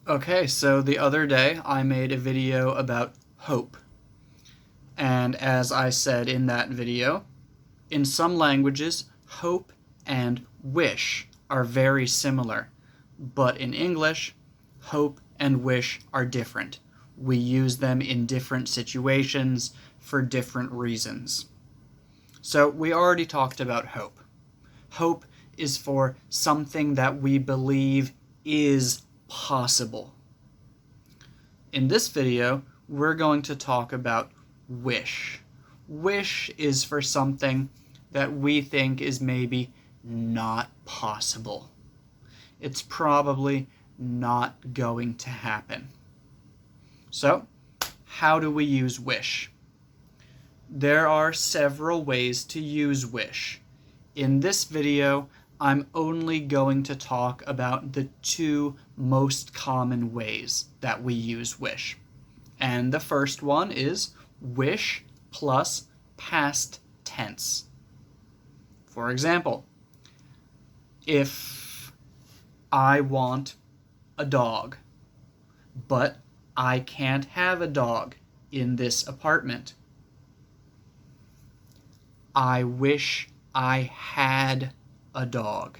Okay, so the other day I made a video about hope. And as I said in that video, in some languages, hope and wish are very similar. But in English, hope and wish are different. We use them in different situations for different reasons. So we already talked about hope. Hope is for something that we believe is possible. In this video, we're going to talk about wish. Wish is for something that we think is maybe not possible. It's probably not going to happen. So, how do we use wish? There are several ways to use wish. In this video, I'm only going to talk about the two most common ways that we use wish. And the first one is wish plus past tense. For example, if I want a dog, but I can't have a dog in this apartment. I wish I had a dog.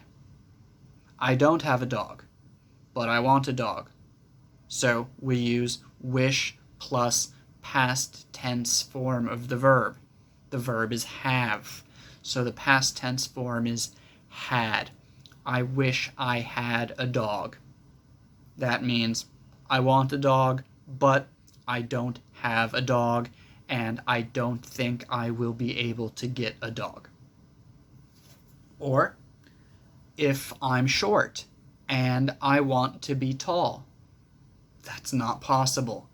I don't have a dog, but I want a dog. So we use wish plus past tense form of the verb. The verb is have. So the past tense form is had. I wish I had a dog. That means I want a dog, but I don't have a dog, and I don't think I will be able to get a dog. Or, if I'm short and I want to be tall, that's not possible.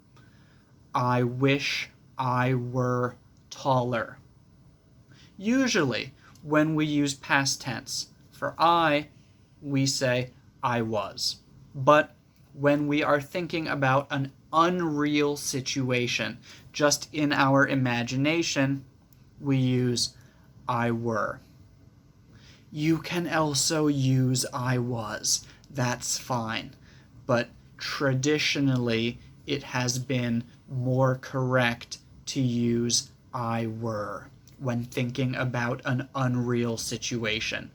I wish I were taller. Usually, when we use past tense, for I, we say I was. But when we are thinking about an unreal situation, just in our imagination, we use I were. You can also use I was. That's fine. But traditionally, it has been more correct to use I were when thinking about an unreal situation.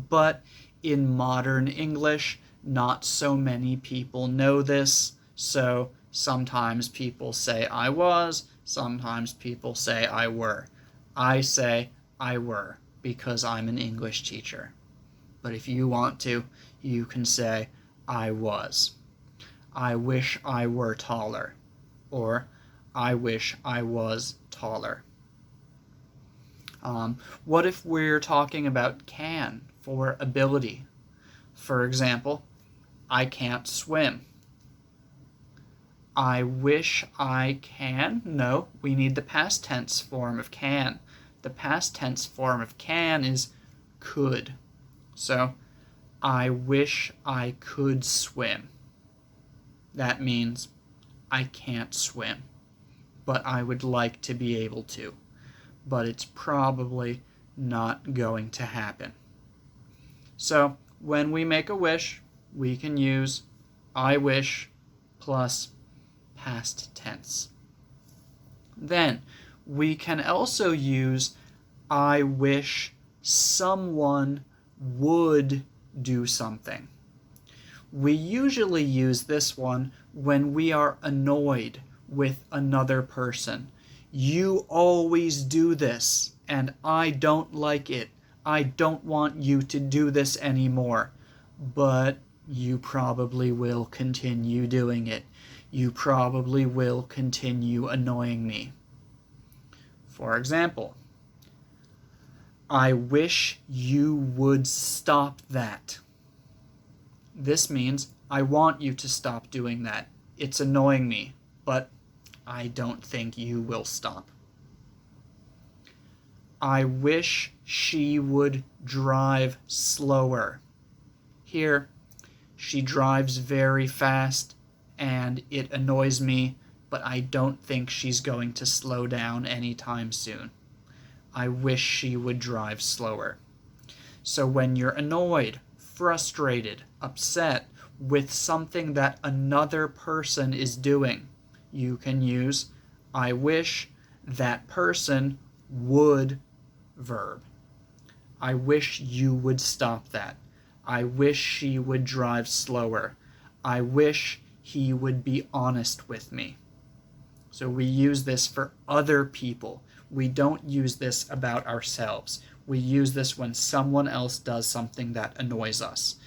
But in modern English, not so many people know this, so sometimes people say I was, sometimes people say I were. I say I were because I'm an English teacher. But if you want to, you can say I was. I wish I were taller. Or I wish I was taller. What if we're talking about can for ability? For example, I can't swim. I wish I can. No, we need the past tense form of can. The past tense form of can is could. So, I wish I could swim. That means I can't swim, but I would like to be able to. But it's probably not going to happen. So, when we make a wish, we can use I wish plus past tense. Then, we can also use I wish someone would do something. We usually use this one when we are annoyed with another person. You always do this, and I don't like it. I don't want you to do this anymore. But you probably will continue doing it. You probably will continue annoying me. For example, I wish you would stop that. This means I want you to stop doing that. It's annoying me, but I don't think you will stop. I wish she would drive slower. Here, she drives very fast, and it annoys me, but I don't think she's going to slow down anytime soon. I wish she would drive slower. So when you're annoyed, frustrated, upset with something that another person is doing. You can use I wish that person would verb. I wish you would stop that. I wish she would drive slower. I wish he would be honest with me. So we use this for other people. We don't use this about ourselves. We use this when someone else does something that annoys us.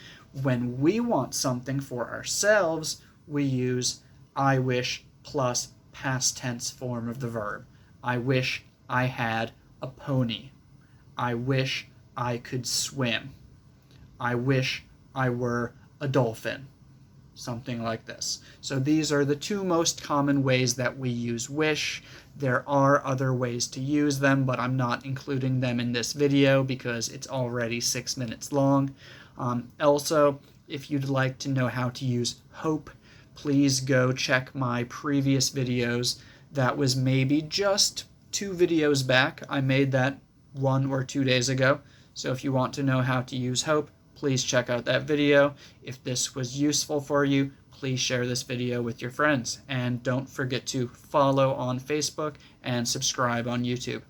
When we want something for ourselves, we use I wish plus past tense form of the verb. I wish I had a pony. I wish I could swim. I wish I were a dolphin. Something like this. So these are the two most common ways that we use wish. There are other ways to use them, but I'm not including them in this video because it's already 6 minutes long. Also, if you'd like to know how to use hope, please go check my previous videos. That was maybe just 2 videos back. I made that 1 or 2 days ago. So if you want to know how to use hope, please check out that video. If this was useful for you, please share this video with your friends. And don't forget to follow on Facebook and subscribe on YouTube.